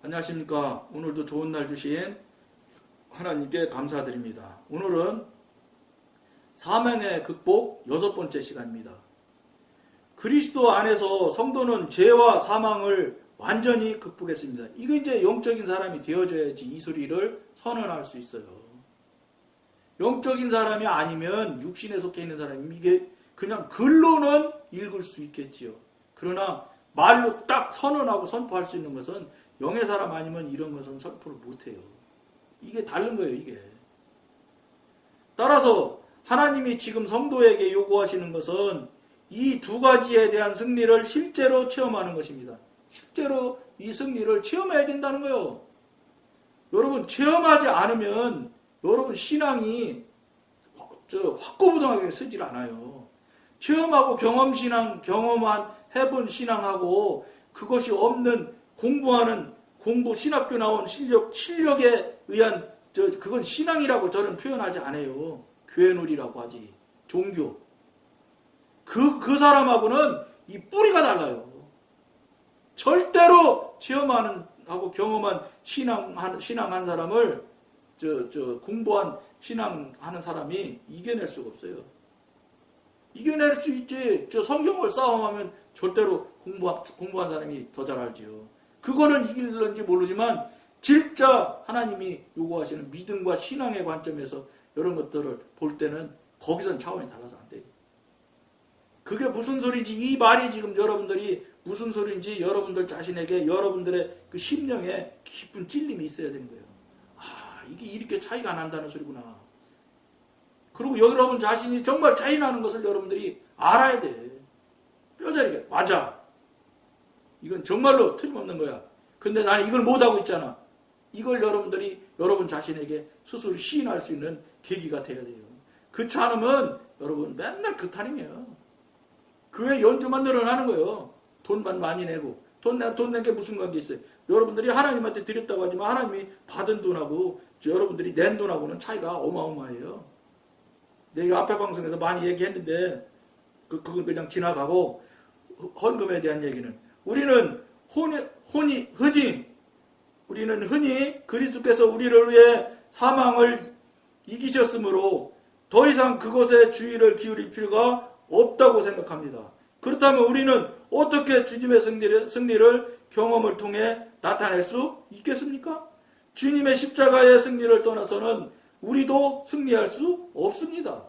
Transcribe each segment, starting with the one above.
안녕하십니까. 오늘도 좋은 날 주신 하나님께 감사드립니다. 오늘은 사망의 극복 6번째 시간입니다. 그리스도 안에서 성도는 죄와 사망을 완전히 극복했습니다. 이거 이제 영적인 사람이 되어줘야지 이 소리를 선언할 수 있어요. 영적인 사람이 아니면 육신에 속해 있는 사람이 이게 그냥 글로는 읽을 수 있겠지요. 그러나 말로 딱 선언하고 선포할 수 있는 것은 영의 사람 아니면 이런 것은 선포를 못해요. 이게 다른 거예요, 이게. 따라서 하나님이 지금 성도에게 요구하시는 것은 이 두 가지에 대한 승리를 실제로 체험하는 것입니다. 실제로 이 승리를 체험해야 된다는 거예요. 여러분, 체험하지 않으면 여러분 신앙이 확고부동하게 서질 않아요. 체험하고 경험한 해본 신앙하고 그것이 없는 공부 신학교 나온 실력에 의한 그건 신앙이라고 저는 표현하지 않아요. 교회놀이라고 하지. 종교. 그 사람하고는 이 뿌리가 달라요. 절대로 체험하고 경험한 신앙한 사람을 공부한 신앙하는 사람이 이겨낼 수가 없어요. 이겨낼 수 있지. 성경을 싸움하면 절대로 공부한 사람이 더 잘 알지요. 그거는 이길런지 모르지만 진짜 하나님이 요구하시는 믿음과 신앙의 관점에서 이런 것들을 볼 때는 거기선 차원이 달라서 안 돼요. 그게 무슨 소리인지, 이 말이 지금 여러분들이 무슨 소리인지 여러분들 자신에게 여러분들의 그 심령에 깊은 찔림이 있어야 되는 거예요. 아, 이게 이렇게 차이가 난다는 소리구나. 그리고 여러분 자신이 정말 차이 나는 것을 여러분들이 알아야 돼. 뼈저리게. 맞아. 이건 정말로 틀림없는 거야. 근데 나는 이걸 못하고 있잖아. 이걸 여러분들이 여러분 자신에게 스스로 시인할 수 있는 계기가 돼야 돼요. 그렇지 않으면 여러분 맨날 그 탈임이에요. 교회 연주만 늘어나는 거예요. 돈만 많이 내고. 돈 낸 게 무슨 관계 있어요. 여러분들이 하나님한테 드렸다고 하지만 하나님이 받은 돈하고 여러분들이 낸 돈하고는 차이가 어마어마해요. 내가 앞에 방송에서 많이 얘기했는데 그건 그냥 지나가고 헌금에 대한 얘기는 우리는 흔히 그리스도께서 우리를 위해 사망을 이기셨으므로 더 이상 그것에 주의를 기울일 필요가 없다고 생각합니다. 그렇다면 우리는 어떻게 주님의 승리를 경험을 통해 나타낼 수 있겠습니까? 주님의 십자가의 승리를 떠나서는 우리도 승리할 수 없습니다.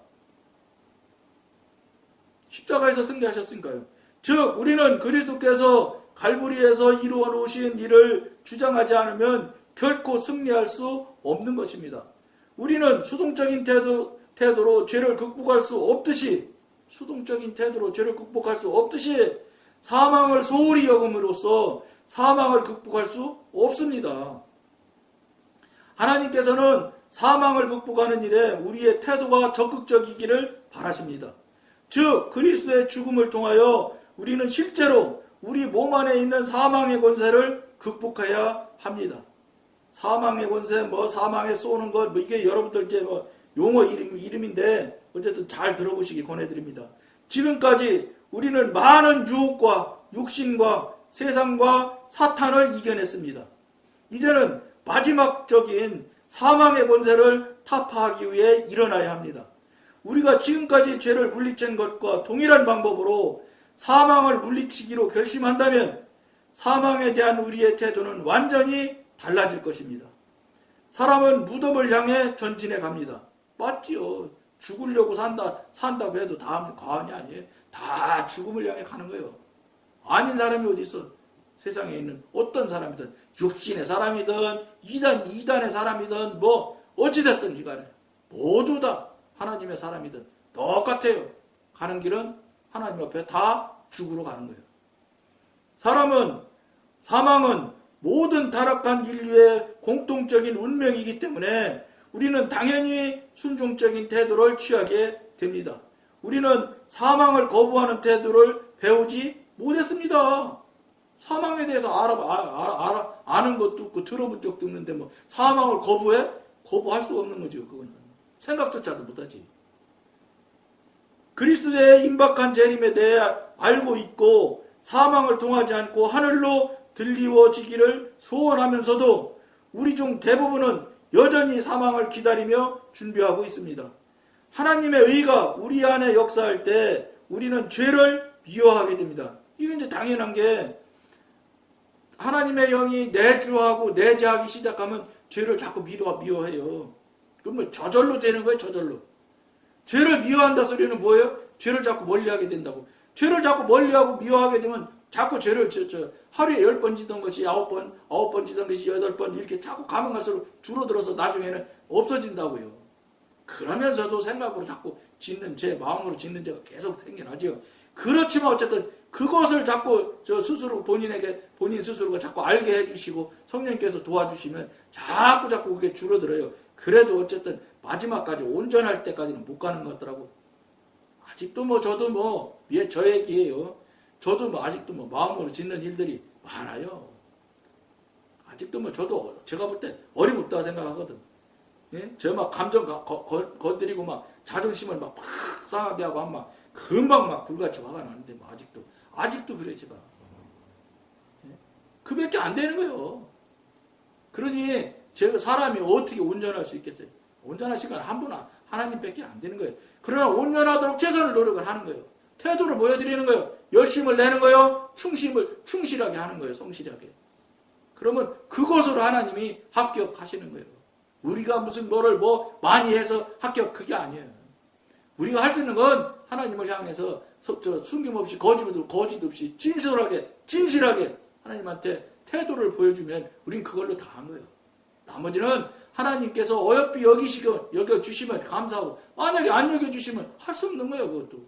십자가에서 승리하셨으니까요. 즉 우리는 그리스도께서 갈보리에서 이루어 놓으신 일을 주장하지 않으면 결코 승리할 수 없는 것입니다. 우리는 수동적인 태도로 죄를 극복할 수 없듯이 사망을 소홀히 여김으로써 사망을 극복할 수 없습니다. 하나님께서는 사망을 극복하는 일에 우리의 태도가 적극적이기를 바라십니다. 즉 그리스도의 죽음을 통하여 우리는 실제로 우리 몸 안에 있는 사망의 권세를 극복해야 합니다. 사망의 권세, 사망에 쏘는 것, 이게 여러분들 이제 용어 이름인데 어쨌든 잘 들어보시기 권해드립니다. 지금까지 우리는 많은 유혹과 육신과 세상과 사탄을 이겨냈습니다. 이제는 마지막적인 사망의 권세를 타파하기 위해 일어나야 합니다. 우리가 지금까지 죄를 물리친 것과 동일한 방법으로 사망을 물리치기로 결심한다면 사망에 대한 우리의 태도는 완전히 달라질 것입니다. 사람은 무덤을 향해 전진해 갑니다. 맞지요. 죽으려고 산다고 해도 다 과언이 아니에요. 다 죽음을 향해 가는 거예요. 아닌 사람이 어디 있어? 세상에 있는 어떤 사람이든 육신의 사람이든 이단의 사람이든 어찌됐든지 간에 모두 다 하나님의 사람이든 똑같아요. 가는 길은 하나님 앞에 다 죽으러 가는 거예요. 사망은 모든 타락한 인류의 공통적인 운명이기 때문에 우리는 당연히 순종적인 태도를 취하게 됩니다. 우리는 사망을 거부하는 태도를 배우지 못했습니다. 사망에 대해서 아는 것도 없고 들어본 적도 없는데 사망을 거부해? 거부할 수 없는 거죠. 그건 생각조차도 못하지. 그리스도의 임박한 재림에 대해 알고 있고 사망을 통하지 않고 하늘로 들리워지기를 소원하면서도 우리 중 대부분은 여전히 사망을 기다리며 준비하고 있습니다. 하나님의 의가 우리 안에 역사할 때 우리는 죄를 미워하게 됩니다. 이건 이제 당연한 게 하나님의 영이 내주하고 내재하기 시작하면 죄를 자꾸 미워해요. 그러면 저절로 되는 거예요. 저절로. 죄를 미워한다 소리는 뭐예요? 죄를 자꾸 멀리하게 된다고. 죄를 자꾸 멀리하고 미워하게 되면 자꾸 죄를 하루에 10번 지던 것이 9번 지던 것이 8번 이렇게 자꾸 가면 갈수록 줄어들어서 나중에는 없어진다고요. 그러면서도 생각으로 자꾸 짓는 죄, 마음으로 짓는 죄가 계속 생겨나죠. 그렇지만 어쨌든 그것을 자꾸 스스로 본인 스스로가 자꾸 알게 해주시고 성령님께서 도와주시면 자꾸 그게 줄어들어요. 그래도 어쨌든 마지막까지 온전할 때까지는 못 가는 것 같더라고. 아직도 저도 저 얘기예요. 저도 아직도 마음으로 짓는 일들이 많아요. 아직도 저도 제가 볼 때 어림없다고 생각하거든. 예? 저 감정 건드리고 자존심을 막 상하게 하고 막 금방 불같이 화가 나는데 아직도 그래 제가. 예? 그밖에 안 되는 거예요. 그러니 제가 사람이 어떻게 온전할 수 있겠어요? 온전하신 건 한 분 하나님밖에 안 되는 거예요. 그러나 온전하도록 최선을 노력을 하는 거예요. 태도를 보여드리는 거예요. 열심을 내는 거예요. 충실하게 하는 거예요. 성실하게. 그러면 그것으로 하나님이 합격하시는 거예요. 우리가 무슨 뭐를 많이 해서 합격 그게 아니에요. 우리가 할 수 있는 건 하나님을 향해서 숨김없이 거짓 없이 진실하게 하나님한테 태도를 보여주면 우린 그걸로 다 한 거예요. 나머지는 하나님께서 어여삐 여겨주시면 감사하고 만약에 안 여겨주시면 할 수 없는 거예요. 그것도.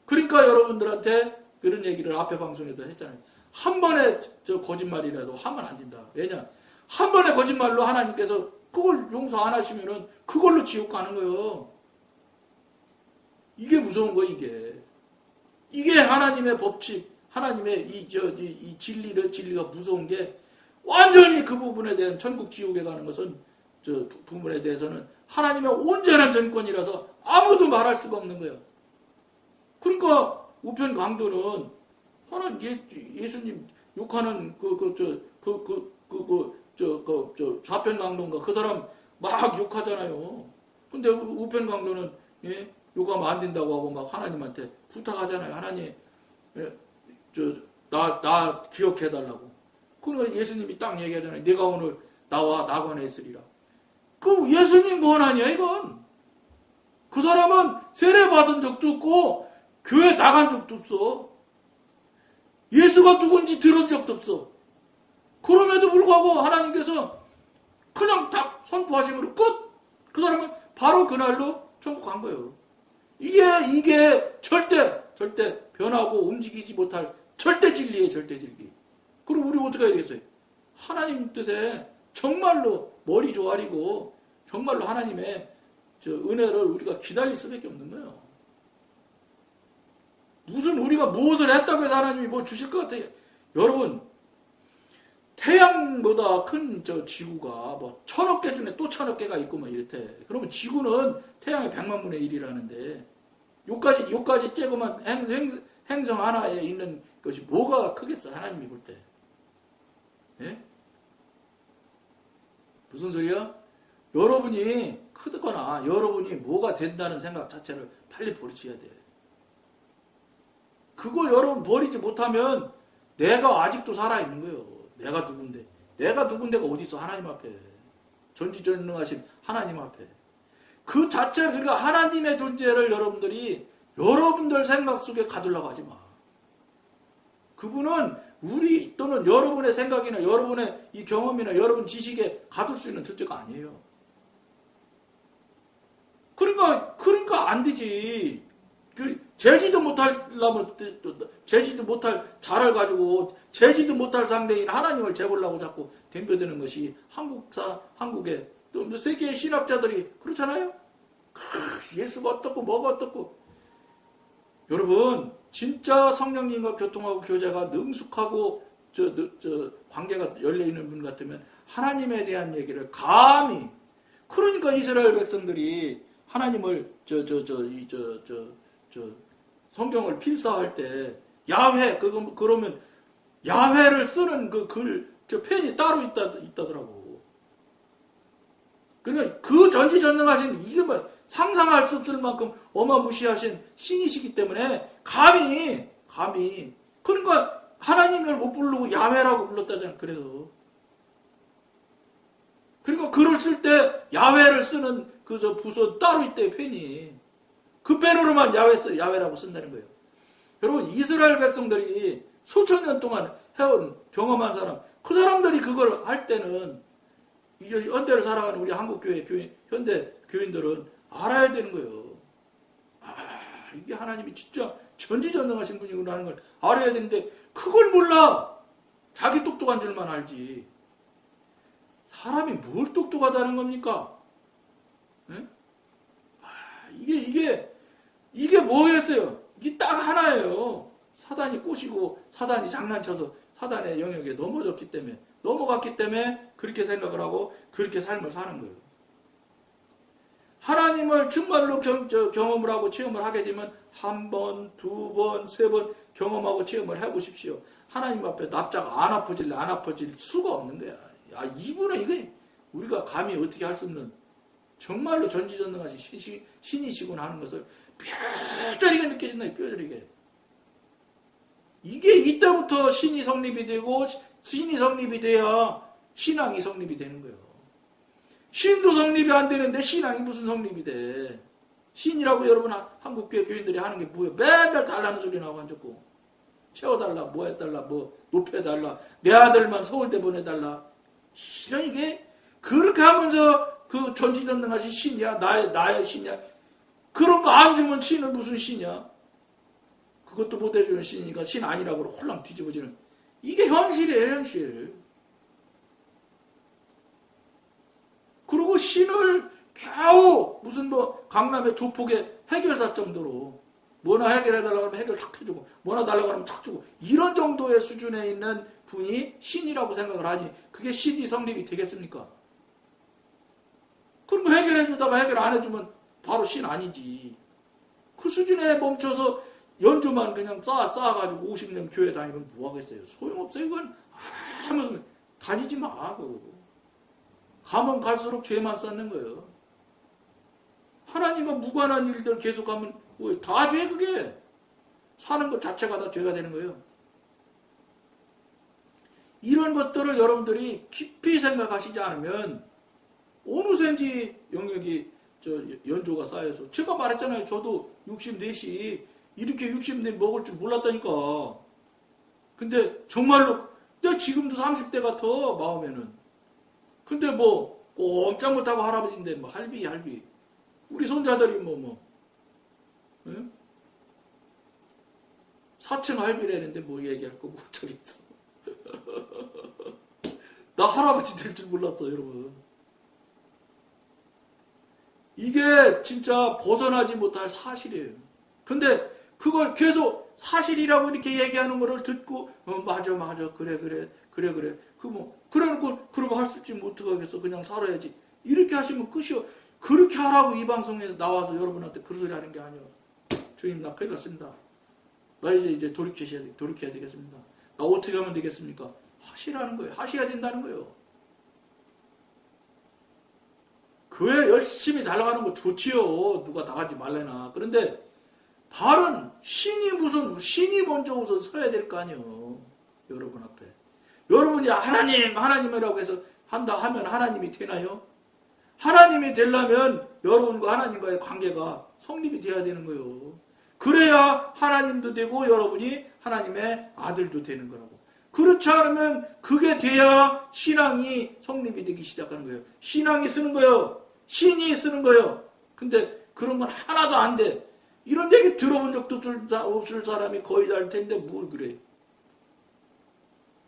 그러니까 여러분들한테 그런 얘기를 앞에 방송에서 했잖아요. 한 번의 거짓말이라도 하면 안 된다. 왜냐? 한 번의 거짓말로 하나님께서 그걸 용서 안 하시면은 그걸로 지옥 가는 거예요. 이게 무서운 거예요, 이게. 이게 하나님의 법칙, 하나님의 이 진리가 무서운 게 완전히 그 부분에 대한 천국 지옥에 가는 것은 부분에 대해서는 하나님의 온전한 전권이라서 아무도 말할 수가 없는 거예요. 그러니까 우편 강도는 예수님 욕하는 좌편 강도인가 그 사람 막 욕하잖아요. 근데 우편 강도는 욕하면 안 된다고 하고 막 하나님한테 부탁하잖아요. 하나님, 나 기억해달라고. 그러니까 예수님이 딱 얘기하잖아요. 내가 오늘 나와 낙원에 있으리라. 그럼 예수님 권한이야 이건. 그 사람은 세례 받은 적도 없고 교회 나간 적도 없어. 예수가 누군지 들은 적도 없어. 그럼에도 불구하고 하나님께서 그냥 딱 선포하심으로 끝! 그 사람은 바로 그날로 천국 간 거예요. 이게 절대 변하고 움직이지 못할 절대 진리예요. 절대 진리. 그럼 우리 어떻게 해야 되겠어요? 하나님 뜻에 정말로 머리 조아리고 정말로 하나님의 은혜를 우리가 기다릴 수밖에 없는 거예요. 무슨 우리가 무엇을 했다고 해서 하나님이 뭐 주실 것 같아요. 여러분, 태양보다 큰 지구가 1000억 개 중에 또 1000억 개가 있고 이렇대. 그러면 지구는 태양의 100만분의 1이라는데 요까지 쬐고만 행성 하나에 있는 것이 뭐가 크겠어? 하나님이 볼 때. 예? 무슨 소리야? 여러분이 크거나 여러분이 뭐가 된다는 생각 자체를 빨리 버리셔야 돼. 그거 여러분 버리지 못하면 내가 아직도 살아있는 거예요. 내가 누군데. 내가 누군데가 어디 있어? 하나님 앞에. 전지전능하신 하나님 앞에. 그 자체를 그러니까 하나님의 존재를 여러분들 생각 속에 가두려고 하지 마. 그분은 우리 또는 여러분의 생각이나 여러분의 이 경험이나 여러분 지식에 가둘 수 있는 존재가 아니에요. 그러니까 안 되지. 재지도 못하려면 재지도 못할 자를 가지고 재지도 못할 상대인 하나님을 재보려고 자꾸 덤벼드는 것이 한국의 또 세계의 신학자들이 그렇잖아요. 예수가 어떻고 뭐가 어떻고. 여러분 진짜 성령님과 교통하고 교제가 능숙하고 관계가 열려있는 분 같으면 하나님에 대한 얘기를 감히 그러니까 이스라엘 백성들이 하나님을 성경을 필사할 때 야훼 그러면 야훼를 쓰는 저 펜이 따로 있다더라고. 그러니까 그 전지전능하신, 이게 뭐 상상할 수 없을 만큼 어마무시하신 신이시기 때문에 감히 그러니까 하나님을 못 부르고 야훼라고 불렀다잖아. 그래서 그러니까 글을 쓸 때 야훼를 쓰는 저 부서 따로 있대. 펜이 그 펜으로만 야훼라고 쓴다는 거예요. 여러분, 이스라엘 백성들이 수천 년 동안 해온 경험한 사람, 그 사람들이 그걸 할 때는 현대를 살아가는 우리 한국교회 현대 교인들은 알아야 되는 거예요. 이게 하나님이 진짜 전지전능하신 분이구나 하는 걸 알아야 되는데 그걸 몰라. 자기 똑똑한 줄만 알지. 사람이 뭘 똑똑하다는 겁니까? 네? 이게 뭐겠어요? 이게 딱 하나예요. 사단이 꼬시고 사단이 장난쳐서 사단의 영역에 넘어갔기 때문에 그렇게 생각을 하고 그렇게 삶을 사는 거예요. 하나님을 정말로 경험을 하고 체험을 하게 되면 한 번, 두 번, 세 번 경험하고 체험을 해보십시오. 하나님 앞에 납작 안 아파질 수가 없는 거야. 이분은 이게 우리가 감히 어떻게 할 수 없는 정말로 전지전능하신 신이시구나 하는 것을 뼈저리게 느껴진다. 뼈저리게. 이게 이때부터 신이 성립이 되고 신이 성립이 돼야 신앙이 성립이 되는 거예요. 신도 성립이 안 되는데 신앙이 무슨 성립이 돼. 신이라고 여러분 한국교회 교인들이 하는 게 뭐예요? 맨날 달라는 소리 나고 앉았고 채워달라, 뭐 해달라, 뭐 높여달라, 내 아들만 서울대 보내달라. 이런 이게 그렇게 하면서 그 전지전능하신 신이야? 나의 신이야? 그런 거 안 주면 신은 무슨 신이야? 그것도 못 해주는 신이니까 신 아니라고 홀랑 뒤집어지는. 이게 현실이에요, 현실. 그리고 신을 겨우 무슨 뭐 강남의 조폭의 해결사 정도로 뭐나 해결해달라고 하면 해결 탁 해주고 뭐나 달라고 하면 탁 주고 이런 정도의 수준에 있는 분이 신이라고 생각을 하니 그게 신이 성립이 되겠습니까? 그런 거 해결해주다가 해결 안 해주면 바로 신 아니지. 그 수준에 멈춰서 연주만 그냥 쌓아가지고 50년 교회 다니면 뭐 하겠어요? 소용없어요. 이건 아무 다니지 마. 그거. 가면 갈수록 죄만 쌓는 거예요. 하나님과 무관한 일들 계속하면 다 죄 그게. 사는 것 자체가 다 죄가 되는 거예요. 이런 것들을 여러분들이 깊이 생각하시지 않으면 어느새인지 영역이 연조가 쌓여서 제가 말했잖아요. 저도 64시 이렇게 60대 먹을 줄 몰랐다니까. 근데 정말로 내가 지금도 30대 같아 마음에는. 근데 뭐 꼼짝 못하고 할아버지인데 뭐 할비 우리 손자들이 응? 4층 할비라는데 뭐 얘기할 거고 저기 있어. 나 할아버지 될 줄 몰랐어 여러분. 이게 진짜 벗어나지 못할 사실이에요. 근데 그걸 계속 사실이라고 이렇게 얘기하는 거를 듣고 맞아 그래 그래놓고 그러면 할 수 있지 뭐 어떡하겠어 그냥 살아야지 이렇게 하시면 끝이요. 그렇게 하라고 이 방송에 나와서 여러분한테 그런 소리 하는 게 아니에요. 주님 나 큰일 났습니다. 나 이제 돌이켜야 되겠습니다. 나 어떻게 하면 되겠습니까? 하시라는 거예요. 하셔야 된다는 거예요. 교회 열심히 잘 나가는 거 좋지요. 누가 나가지 말래나. 그런데 바른 신이 먼저 우선 서야 될 거 아니에요. 여러분 앞에. 여러분이 하나님이라고 해서 한다 하면 하나님이 되나요? 하나님이 되려면 여러분과 하나님과의 관계가 성립이 돼야 되는 거예요. 그래야 하나님도 되고 여러분이 하나님의 아들도 되는 거라고. 그렇지 않으면 그게 돼야 신앙이 성립이 되기 시작하는 거예요. 신앙이 쓰는 거예요. 신이 쓰는 거예요. 근데 그런 건 하나도 안 돼. 이런 얘기 들어본 적도 없을 사람이 거의 잘 텐데 뭘 그래.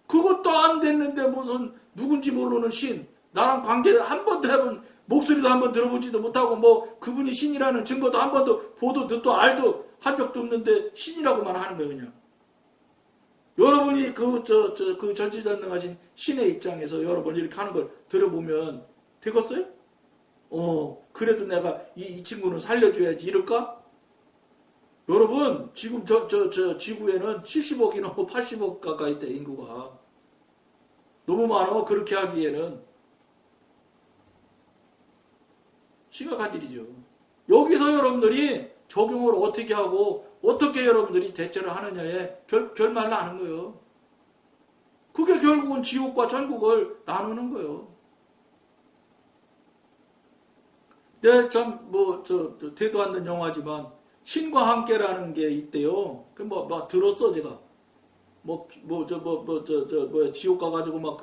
그것도 안 됐는데 무슨 누군지 모르는 신. 나랑 관계 한 번도 해본 목소리도 한 번 들어보지도 못하고 뭐 그분이 신이라는 증거도 한 번도 보도 듣도 알도 한 적도 없는데 신이라고만 하는 거예요 그냥. 여러분이 그 전지전능하신 신의 입장에서 여러분 이렇게 하는 걸 들어보면 되겠어요? 그래도 내가 이 친구는 살려줘야지 이럴까? 여러분, 지금 저 지구에는 70억이나 80억 가까이 돼, 인구가. 너무 많아, 그렇게 하기에는. 심각한 일이죠. 여기서 여러분들이 적용을 어떻게 하고, 어떻게 여러분들이 대처를 하느냐에 결말을 아는 거예요. 그게 결국은 지옥과 천국을 나누는 거예요. 네, 참, 대도 않는 영화지만, 신과 함께라는 게 있대요. 들었어, 제가. 지옥 가가지고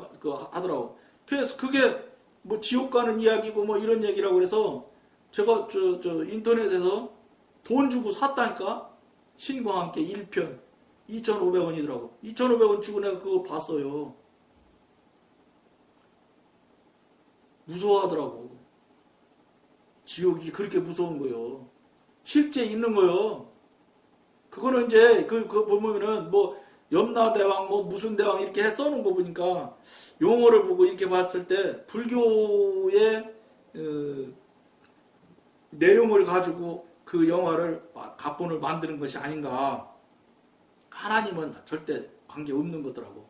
하더라고. 그래서 그게, 지옥 가는 이야기고, 이런 얘기라고 그래서, 제가, 인터넷에서 돈 주고 샀다니까? 신과 함께 1편. 2,500원이더라고. 2,500원 주고 내가 그거 봤어요. 무서워하더라고. 지옥이 그렇게 무서운 거요. 실제 있는 거요. 그거는 이제 그 보면은 염라대왕 무슨 대왕 이렇게 써놓은 거 보니까 용어를 보고 이렇게 봤을 때 불교의 내용을 가지고 그 영화를 각본을 만드는 것이 아닌가. 하나님은 절대 관계 없는 거더라고.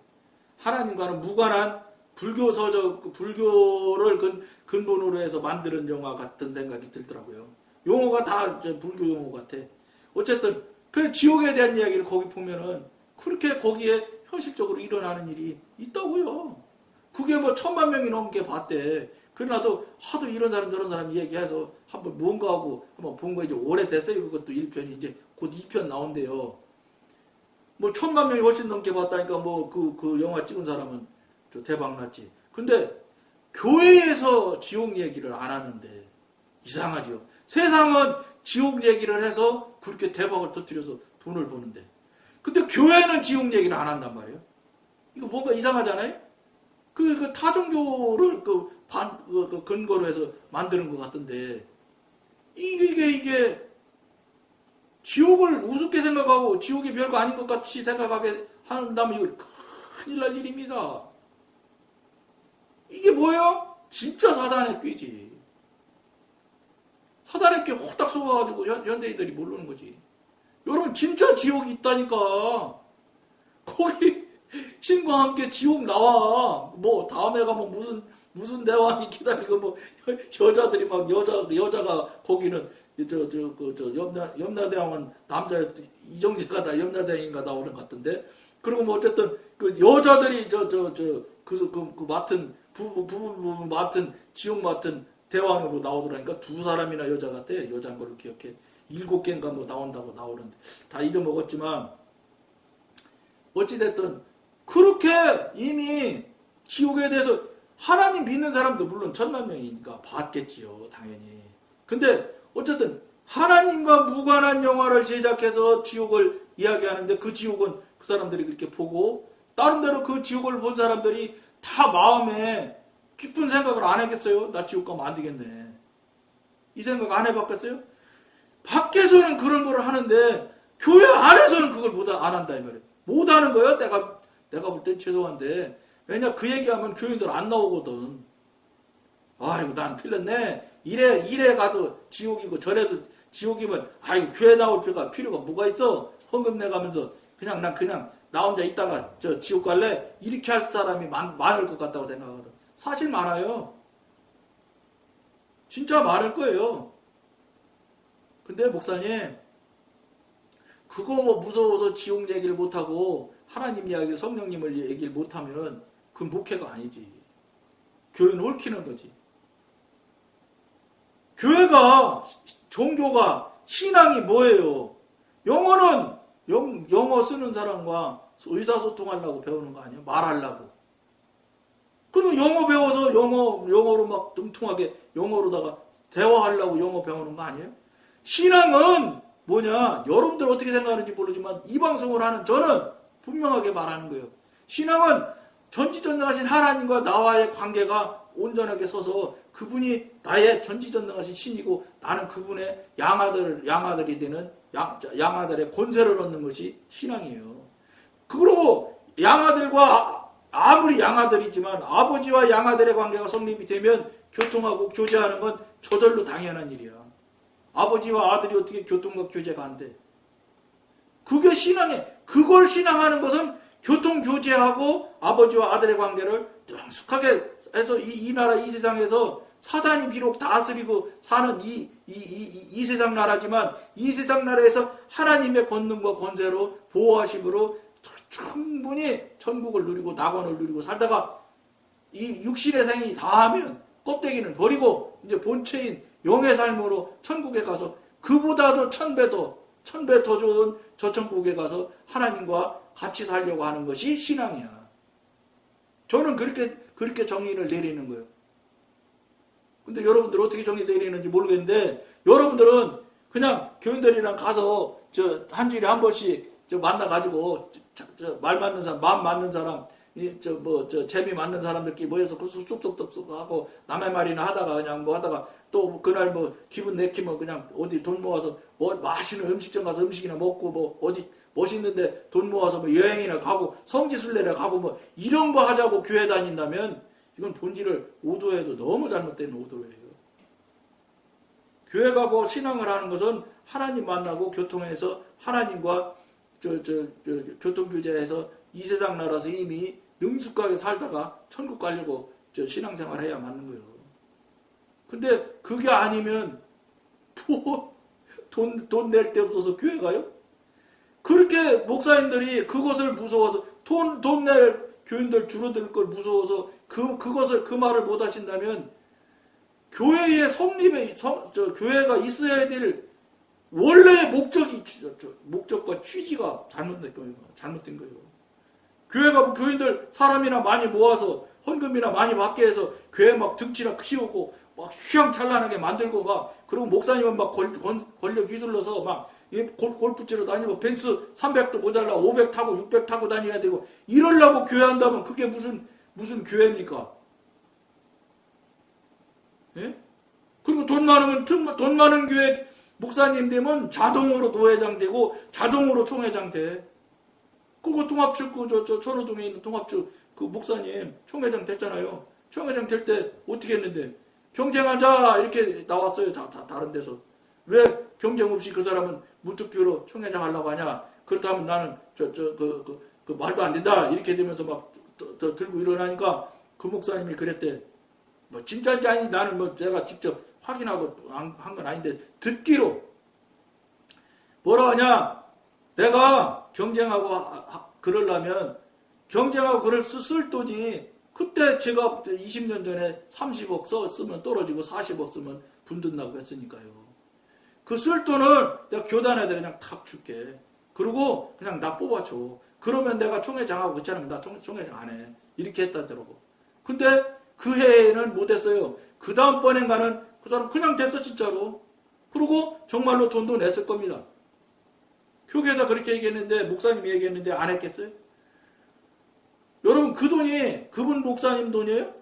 하나님과는 무관한 불교를 근본으로 해서 만드는 영화 같은 생각이 들더라고요. 용어가 다 불교 용어 같아. 어쨌든 그 지옥에 대한 이야기를 거기 보면은 그렇게 거기에 현실적으로 일어나는 일이 있다고요. 그게 1,000만 명이 넘게 봤대. 그러나도 하도 이런 사람 저런 사람 얘기해서 한번 뭔가 하고 한번 본 거 이제 오래됐어요. 그것도 1편이 이제 곧 2편 나온대요. 1,000만 명이 훨씬 넘게 봤다니까 그 영화 찍은 사람은 대박 났지. 근데 교회에서 지옥 얘기를 안 하는데 이상하죠. 세상은 지옥 얘기를 해서 그렇게 대박을 터뜨려서 돈을 버는데 근데 교회는 지옥 얘기를 안 한단 말이에요. 이거 뭔가 이상하잖아요. 그 타종교를 근거로 해서 만드는 것 같던데 이게 지옥을 우습게 생각하고 지옥이 별거 아닌 것 같이 생각하게 한다면 이거 큰일 날 일입니다. 이게 뭐예요? 진짜 사단의 꾀지. 사단의 꾀 호딱 속아가지고 현대인들이 모르는 거지. 여러분 진짜 지옥이 있다니까. 거기 신과 함께 지옥 나와. 다음에 가면 무슨 대왕이 기다리고 여자들이 여자가 거기는 염라대왕은 남자 이정재가 다 염라대왕인가 나오는 것 같은데. 그리고 어쨌든 그 여자들이 맡은 부부 맡은 지옥 맡은 대왕으로 나오더라니까. 2사람이나 여자 같아. 여자인 걸로 기억해. 7개인가 나온다고 나오는데 다 잊어먹었지만 어찌됐든 그렇게 이미 지옥에 대해서 하나님 믿는 사람도 물론 1,000만 명이니까 봤겠지요. 당연히. 근데 어쨌든 하나님과 무관한 영화를 제작해서 지옥을 이야기하는데 그 지옥은 그 사람들이 그렇게 보고 다른데로 그 지옥을 본 사람들이 다 마음에 깊은 생각을 안 했겠어요? 나 지옥 가면 안 되겠네. 이 생각 안 해봤겠어요? 밖에서는 그런 걸 하는데 교회 안에서는 그걸 안 한다 이 말이에요. 못 하는 거예요. 내가 볼 땐 죄송한데 왜냐 그 얘기하면 교인들 안 나오거든. 아이고 난 틀렸네. 이래 가도 지옥이고 저래도 지옥이면 아이고 교회 나올 필요가 뭐가 있어. 헌금 내가면서 그냥 나 혼자 있다가 저 지옥 갈래? 이렇게 할 사람이 많을 것 같다고 생각하거든. 사실 많아요. 진짜 많을 거예요. 근데 목사님 그거 무서워서 지옥 얘기를 못하고 하나님 이야기 성령님을 얘기를 못하면 그건 목회가 아니지. 교회는 얽히는 거지. 교회가 종교가 신앙이 뭐예요? 영어는 영어 쓰는 사람과 의사소통하려고 배우는 거 아니에요? 말하려고. 그리고 영어 배워서 영어로 막 뚱뚱하게 영어로다가 대화하려고 영어 배우는 거 아니에요? 신앙은 뭐냐? 여러분들 어떻게 생각하는지 모르지만 이 방송을 하는 저는 분명하게 말하는 거예요. 신앙은 전지전능하신 하나님과 나와의 관계가 온전하게 서서 그분이 나의 전지전능하신 신이고 나는 그분의 양아들이 되는 양아들의 권세를 얻는 것이 신앙이에요. 그리고 양아들과 아무리 양아들이지만 아버지와 양아들의 관계가 성립이 되면 교통하고 교제하는 건 저절로 당연한 일이야. 아버지와 아들이 어떻게 교통과 교제가 안 돼? 그게 신앙에, 그걸 신앙하는 것은 교통교제하고 아버지와 아들의 관계를 능숙하게 해서 이 나라 이 세상에서 사단이 비록 다스리고 사는 이 세상 나라지만 이 세상 나라에서 하나님의 권능과 권세로 보호하심으로 충분히 천국을 누리고 낙원을 누리고 살다가 이 육신의 생이 다하면 껍데기는 버리고 이제 본체인 영의 삶으로 천국에 가서 그보다도 천배 더 좋은 저 천국에 가서 하나님과 같이 살려고 하는 것이 신앙이야. 저는 그렇게 정의를 내리는 거예요. 근데 여러분들 어떻게 정의 내리는지 모르겠는데 여러분들은 그냥 교인들이랑 가서 한 주일에 한 번씩 만나가지고 말 맞는 사람, 마음 맞는 사람, 재미 맞는 사람들끼리 모여서 쑥쑥쑥쑥 하고 남의 말이나 하다가 그냥 하다가 또 그날 기분 내키면 그냥 어디 돈 모아서 맛있는 음식점 가서 음식이나 먹고 어디 멋있는데 돈 모아서 여행이나 가고 성지순례나 가고 이런 거 하자고 교회 다닌다면 이건 본질을 오도해도 너무 잘못된 오도예요. 교회 가고 신앙을 하는 것은 하나님 만나고 교통해서 하나님과 교통교제해서 이 세상 나라에서 이미 능숙하게 살다가 천국 가려고 신앙생활 해야 맞는 거예요. 근데 그게 아니면 돈 낼 데 없어서 교회 가요? 그렇게 목사님들이 그것을 무서워서 돈 낼 교인들 줄어들 걸 무서워서 그 말을 못 하신다면 교회의 성립에 교회가 있어야 될 원래의 목적과 취지가 잘못된 거예요. 교회가 교인들 사람이나 많이 모아서 헌금이나 많이 받게 해서 교회 등치나 키우고 휘황찬란하게 만들고 그리고 목사님은 권력 휘둘러서 골프 치러 다니고 벤츠 300도 모자라 500 타고 600 타고 다녀야 되고 이러려고 교회 한다면 그게 무슨 교회입니까? 예? 그리고 돈 많은 교회 목사님 되면 자동으로 노회장 되고 자동으로 총회장 돼. 그거 통합측 천호동에 있는 통합측 그 목사님 총회장 됐잖아요. 총회장 될 때 어떻게 했는데 경쟁하자 이렇게 나왔어요. 다른 데서. 왜 경쟁 없이 그 사람은 무투표로 총회장 하려고 하냐? 그렇다면 나는 그 말도 안 된다 이렇게 되면서 들고 일어나니까 그 목사님이 그랬대. 진짜인지 아닌지 나는 제가 직접 확인하고 한 건 아닌데 듣기로 뭐라 하냐? 내가 경쟁하고 그러려면 경쟁하고 그럴 쓸 돈이 그때 제가 20년 전에 30억 쓰면 떨어지고 40억 쓰면 분든다고 했으니까요. 그 쓸 돈을 내가 교단에다 그냥 탁 줄게. 그리고 그냥 나 뽑아줘. 그러면 내가 총회장하고 그렇잖아. 나 총회장 안 해. 이렇게 했다더라고. 근데 그 해에는 못했어요. 그 다음번엔가는 그 사람 그냥 됐어 진짜로. 그리고 정말로 돈도 냈을 겁니다. 교회에서 그렇게 얘기했는데 목사님이 얘기했는데 안 했겠어요? 여러분 그 돈이 그분 목사님 돈이에요?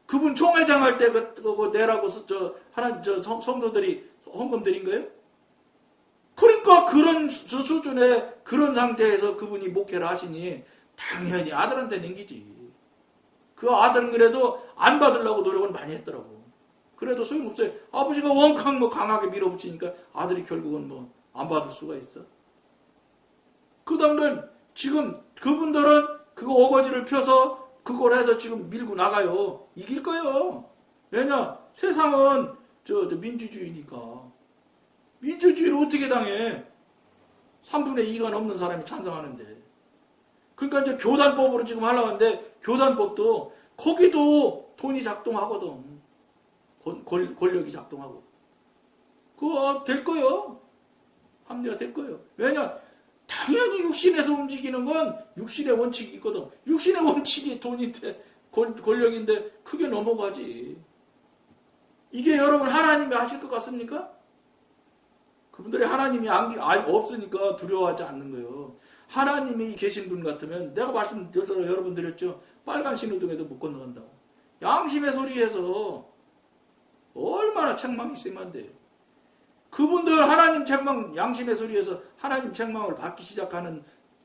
그분 총회장 할 때 그거 내라고 성도들이 헌금 드린 거예요? 그러니까 그런 수준의 그런 상태에서 그분이 목회를 하시니 당연히 아들한테 남기지. 그 아들은 그래도 안 받으려고 노력을 많이 했더라고. 그래도 소용없어요. 아버지가 원캉 강하게 밀어붙이니까 아들이 결국은 안 받을 수가 있어. 그 다음에 지금 그분들은 그거 어거지를 펴서 그걸 해서 지금 밀고 나가요. 이길 거예요. 왜냐? 세상은 민주주의니까. 민주주의를 어떻게 당해? 3분의 2가 넘는 사람이 찬성하는데. 그러니까 이제 교단법으로 지금 하려고 하는데 교단법도 거기도 돈이 작동하거든. 권력이 작동하고. 그거 될 거예요. 합리화 될 거예요. 왜냐? 당연히 육신에서 움직이는 건 육신의 원칙이 있거든. 육신의 원칙이 돈인데 권력인데 크게 넘어가지. 이게 여러분 하나님이 하실 것 같습니까? 그분들이 하나님이 없으니까 두려워하지 않는 거예요. 하나님이 계신 분 같으면 내가 여러분 드렸죠. 빨간 신호등에도 못 건너간다고. 양심의 소리에서 얼마나 책망이 심한데 그분들 하나님 책망 양심의 소리에서 하나님 책망을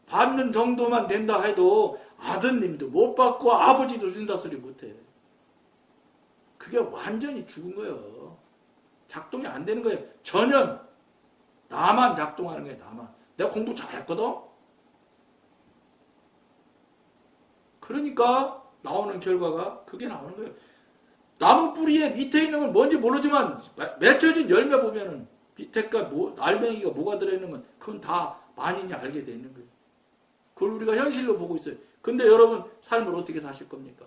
받는 정도만 된다 해도 아드님도 못 받고 아버지도 준다 소리 못해. 그게 완전히 죽은 거예요. 작동이 안 되는 거예요. 전혀 나만 작동하는 거야, 나만. 내가 공부 잘했거든? 그러니까 나오는 결과가 그게 나오는 거예요. 나무 뿌리에 밑에 있는 건 뭔지 모르지만 맺혀진 열매 보면은 밑에가 알맹이가 뭐가 들어있는 건 그건 다 만인이 알게 돼 있는 거예요. 그걸 우리가 현실로 보고 있어요. 근데 여러분 삶을 어떻게 사실 겁니까?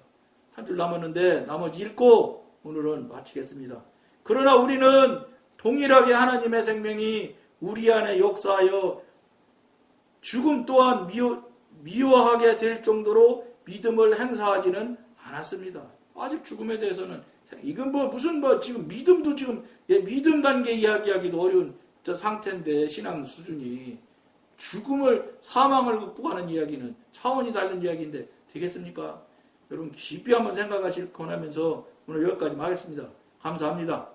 한 줄 남았는데 나머지 읽고 오늘은 마치겠습니다. 그러나 우리는 동일하게 하나님의 생명이 우리 안에 역사하여 죽음 또한 미워하게 될 정도로 믿음을 행사하지는 않았습니다. 아직 죽음에 대해서는 이건 무슨 지금 믿음도 지금 믿음 단계 이야기하기도 어려운 상태인데 신앙 수준이 사망을 극복하는 이야기는 차원이 다른 이야기인데 되겠습니까? 여러분 깊이 한번 생각하실 권하면서 오늘 여기까지 하겠습니다. 감사합니다.